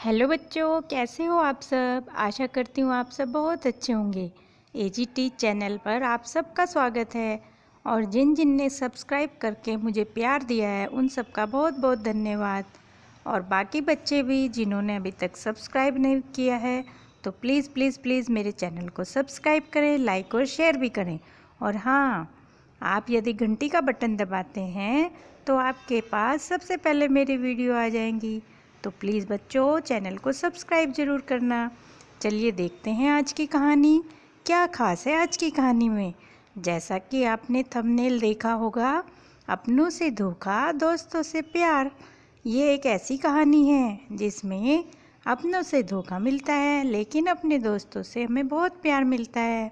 Hello बच्चों, कैसे हो आप सब। आशा करती हूँ आप सब बहुत अच्छे होंगे। एजीटी चैनल पर आप सबका स्वागत है और जिन जिन ने सब्सक्राइब करके मुझे प्यार दिया है उन सब का बहुत बहुत धन्यवाद। और बाकी बच्चे भी जिन्होंने अभी तक सब्सक्राइब नहीं किया है तो प्लीज़ प्लीज़ प्लीज़ मेरे चैनल को सब्सक्राइब करें, लाइक और शेयर भी करें। और हाँ, आप यदि घंटी का बटन दबाते हैं तो आपके पास सबसे पहले मेरी वीडियो आ जाएंगी। तो प्लीज़ बच्चों, चैनल को सब्सक्राइब ज़रूर करना। चलिए देखते हैं आज की कहानी। क्या खास है आज की कहानी में। जैसा कि आपने थंबनेल देखा होगा, अपनों से धोखा दोस्तों से प्यार। ये एक ऐसी कहानी है जिसमें अपनों से धोखा मिलता है लेकिन अपने दोस्तों से हमें बहुत प्यार मिलता है।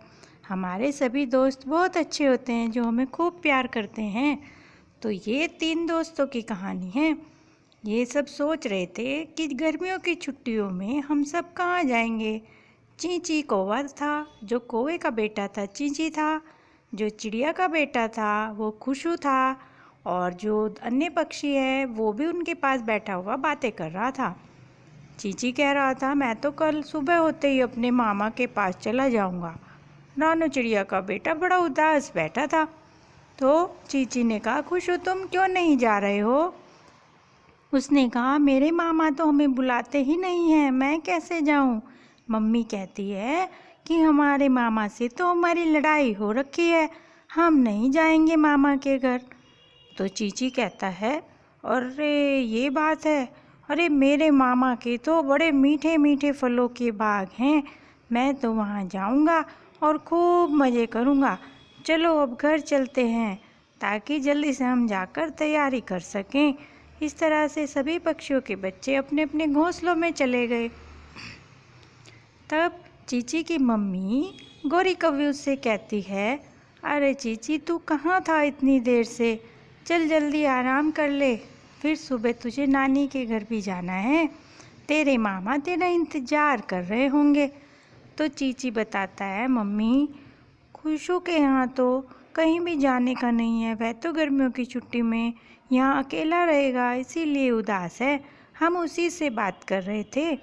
हमारे सभी दोस्त बहुत अच्छे होते हैं जो हमें खूब प्यार करते हैं। तो ये 3 दोस्तों की कहानी है। ये सब सोच रहे थे कि गर्मियों की छुट्टियों में हम सब कहाँ जाएंगे। चींची कौवा था, जो कौवे का बेटा था चींची था। जो चिड़िया का बेटा था वो खुशू था। और जो अन्य पक्षी है वो भी उनके पास बैठा हुआ बातें कर रहा था। चींची कह रहा था, मैं तो कल सुबह होते ही अपने मामा के पास चला जाऊंगा। नानू चिड़िया का बेटा बड़ा उदास बैठा था। तो चींची ने कहा, खुशू तुम क्यों नहीं जा रहे हो। उसने कहा, मेरे मामा तो हमें बुलाते ही नहीं हैं, मैं कैसे जाऊं। मम्मी कहती है कि हमारे मामा से तो हमारी लड़ाई हो रखी है, हम नहीं जाएंगे मामा के घर। तो चींची कहता है, अरे ये बात है। अरे मेरे मामा के तो बड़े मीठे मीठे फलों के बाग हैं, मैं तो वहाँ जाऊँगा और खूब मज़े करूँगा। चलो अब घर चलते हैं ताकि जल्दी से हम जाकर तैयारी कर सकें। इस तरह से सभी पक्षियों के बच्चे अपने अपने घोंसलों में चले गए। तब चींची की मम्मी गोरी कौवी उससे कहती है, अरे चींची तू कहाँ था इतनी देर से, चल जल्दी आराम कर ले, फिर सुबह तुझे नानी के घर भी जाना है, तेरे मामा तेरा इंतज़ार कर रहे होंगे। तो चींची बताता है, मम्मी खुशू के यहाँ तो कहीं भी जाने का नहीं है, वह तो गर्मियों की छुट्टी में यहाँ अकेला रहेगा इसीलिए उदास है, हम उसी से बात कर रहे थे।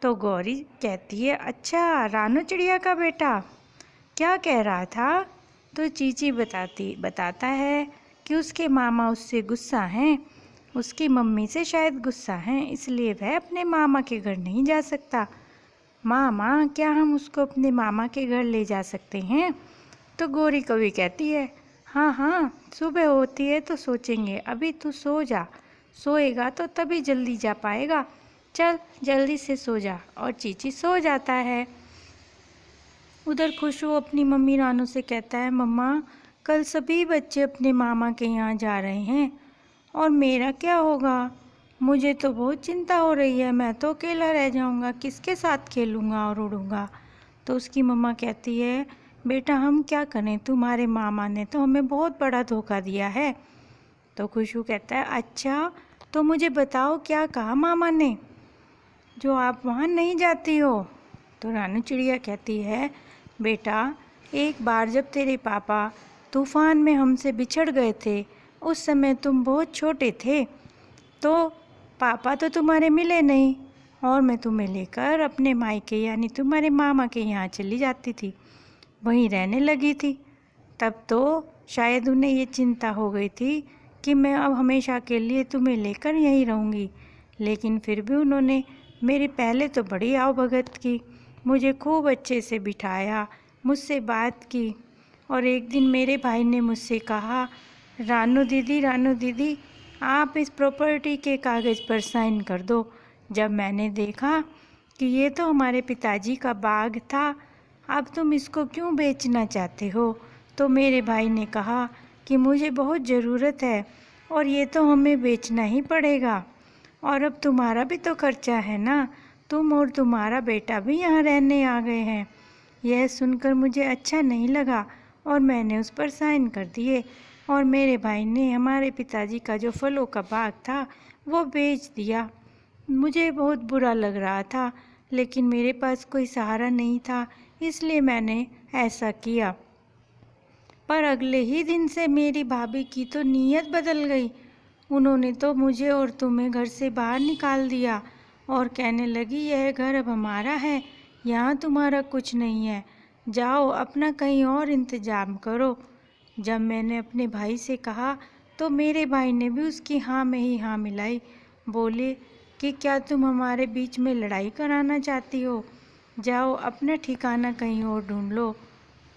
तो गौरी कहती है, अच्छा रानू चिड़िया का बेटा क्या कह रहा था। तो चींची बताता है कि उसके मामा उससे गुस्सा हैं, उसकी मम्मी से शायद गुस्सा हैं, इसलिए वह अपने मामा के घर नहीं जा सकता। मामा क्या हम उसको अपने मामा के घर ले जा सकते हैं। तो गोरी कौवी कहती है, हाँ हाँ सुबह होती है तो सोचेंगे, अभी तू सो जा, सोएगा तो तभी जल्दी जा पाएगा, चल जल्दी से सो जा। और चींची सो जाता है। उधर खुशू अपनी मम्मी रानू से कहता है, मम्मा कल सभी बच्चे अपने मामा के यहाँ जा रहे हैं और मेरा क्या होगा, मुझे तो बहुत चिंता हो रही है, मैं तो अकेला रह जाऊँगा, किसके साथ खेलूँगा और उड़ूँगा। तो उसकी मम्मा कहती है, बेटा हम क्या करें, तुम्हारे मामा ने तो हमें बहुत बड़ा धोखा दिया है। तो खुशू कहता है, अच्छा तो मुझे बताओ क्या कहा मामा ने जो आप वहाँ नहीं जाती हो। तो रानू चिड़िया कहती है, बेटा एक बार जब तेरे पापा तूफान में हमसे बिछड़ गए थे, उस समय तुम बहुत छोटे थे, तो पापा तो तुम्हारे मिले नहीं और मैं तुम्हें लेकर अपने मायके यानी तुम्हारे मामा के यहाँ चली जाती थी, वहीं रहने लगी थी। तब तो शायद उन्हें ये चिंता हो गई थी कि मैं अब हमेशा के लिए तुम्हें लेकर यहीं रहूँगी, लेकिन फिर भी उन्होंने मेरे पहले तो बड़ी आवभगत की, मुझे खूब अच्छे से बिठाया, मुझसे बात की। और एक दिन मेरे भाई ने मुझसे कहा, रानू दीदी आप इस प्रॉपर्टी के कागज़ पर साइन कर दो। जब मैंने देखा कि ये तो हमारे पिताजी का बाग था, अब तुम इसको क्यों बेचना चाहते हो, तो मेरे भाई ने कहा कि मुझे बहुत ज़रूरत है और ये तो हमें बेचना ही पड़ेगा, और अब तुम्हारा भी तो खर्चा है ना, तुम और तुम्हारा बेटा भी यहाँ रहने आ गए हैं। यह सुनकर मुझे अच्छा नहीं लगा और मैंने उस पर साइन कर दिए, और मेरे भाई ने हमारे पिताजी का जो फलों का बाग था वो बेच दिया। मुझे बहुत बुरा लग रहा था लेकिन मेरे पास कोई सहारा नहीं था, इसलिए मैंने ऐसा किया। पर अगले ही दिन से मेरी भाभी की तो नीयत बदल गई, उन्होंने तो मुझे और तुम्हें घर से बाहर निकाल दिया और कहने लगी, यह घर अब हमारा है, यहाँ तुम्हारा कुछ नहीं है, जाओ अपना कहीं और इंतजाम करो। जब मैंने अपने भाई से कहा तो मेरे भाई ने भी उसकी हाँ में ही हाँ मिलाई। बोले कि क्या तुम हमारे बीच में लड़ाई कराना चाहती हो, जाओ अपना ठिकाना कहीं और ढूंढ लो।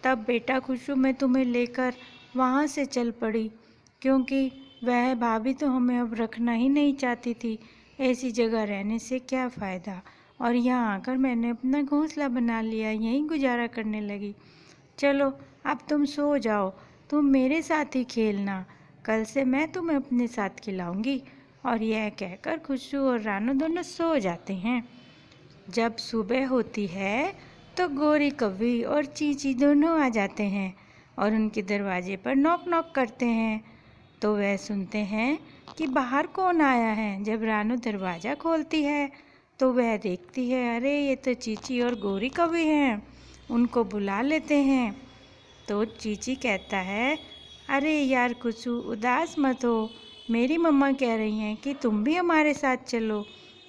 तब बेटा खुशू मैं तुम्हें लेकर वहाँ से चल पड़ी, क्योंकि वह भाभी तो हमें अब रखना ही नहीं चाहती थी। ऐसी जगह रहने से क्या फ़ायदा, और यहाँ आकर मैंने अपना घोंसला बना लिया, यहीं गुजारा करने लगी। चलो अब तुम सो जाओ, तुम मेरे साथ ही खेलना, कल से मैं तुम्हें अपने साथ खिलाऊंगी। और यह कहकर खुशू और रानू दोनों सो जाते हैं। जब सुबह होती है तो गौरी कव्वी और चींची दोनों आ जाते हैं और उनके दरवाजे पर नॉक नॉक करते हैं। तो वह सुनते हैं कि बाहर कौन आया है। जब रानू दरवाज़ा खोलती है तो वह देखती है, अरे ये तो चींची और गौरी कव्वी हैं, उनको बुला लेते हैं। तो चींची कहता है, अरे यार खुशू उदास मत हो, मेरी मम्मा कह रही हैं कि तुम भी हमारे साथ चलो।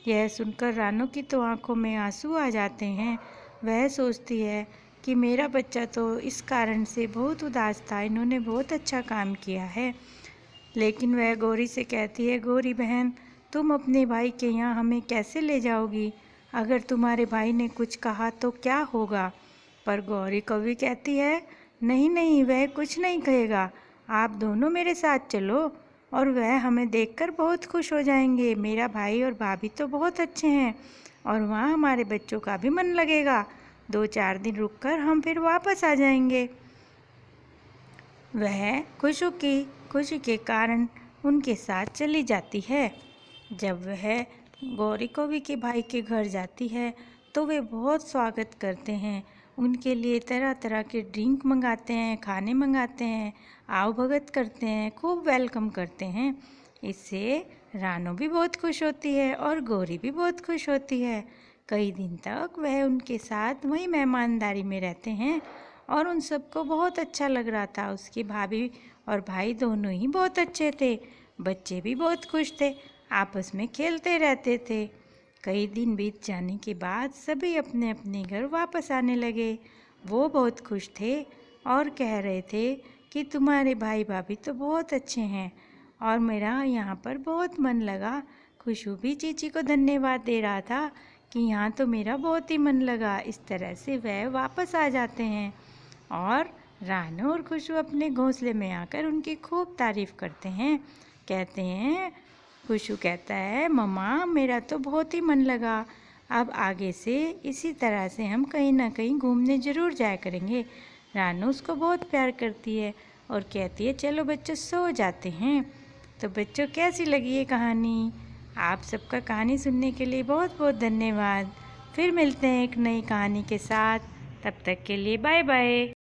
यह सुनकर रानू की तो आंखों में आंसू आ जाते हैं। वह सोचती है कि मेरा बच्चा तो इस कारण से बहुत उदास था, इन्होंने बहुत अच्छा काम किया है। लेकिन वह गौरी से कहती है, गौरी बहन तुम अपने भाई के यहाँ हमें कैसे ले जाओगी, अगर तुम्हारे भाई ने कुछ कहा तो क्या होगा। पर गौरी कव्वी कहती है, नहीं नहीं वह कुछ नहीं कहेगा, आप दोनों मेरे साथ चलो और वह हमें देखकर बहुत खुश हो जाएंगे। मेरा भाई और भाभी तो बहुत अच्छे हैं और वहाँ हमारे बच्चों का भी मन लगेगा, 2-4 दिन रुककर हम फिर वापस आ जाएंगे। वह खुशी के कारण उनके साथ चली जाती है। जब वह गौरी कव्वी के भाई के घर जाती है तो वे बहुत स्वागत करते हैं, उनके लिए तरह तरह के ड्रिंक मंगाते हैं, खाने मंगाते हैं, आओ भगत करते हैं, खूब वेलकम करते हैं। इससे रानू भी बहुत खुश होती है और गौरी भी बहुत खुश होती है। कई दिन तक वह उनके साथ वही मेहमानदारी में रहते हैं और उन सबको बहुत अच्छा लग रहा था। उसकी भाभी और भाई दोनों ही बहुत अच्छे थे, बच्चे भी बहुत खुश थे, आपस में खेलते रहते थे। कई दिन बीत जाने के बाद सभी अपने अपने घर वापस आने लगे। वो बहुत खुश थे और कह रहे थे कि तुम्हारे भाई भाभी तो बहुत अच्छे हैं और मेरा यहाँ पर बहुत मन लगा। खुशबू भी चीची को धन्यवाद दे रहा था कि यहाँ तो मेरा बहुत ही मन लगा। इस तरह से वह वापस आ जाते हैं और रानू और खुशबू अपने घोंसले में आकर उनकी खूब तारीफ़ करते हैं। कहते हैं, खुशबू कहता है, मम्मा मेरा तो बहुत ही मन लगा, अब आगे से इसी तरह से हम कहीं ना कहीं घूमने ज़रूर जाया करेंगे। रानू उसको बहुत प्यार करती है और कहती है, चलो बच्चों सो जाते हैं। तो बच्चों कैसी लगी ये कहानी? आप सबका कहानी सुनने के लिए बहुत बहुत धन्यवाद। फिर मिलते हैं एक नई कहानी के साथ, तब तक के लिए बाय बाय।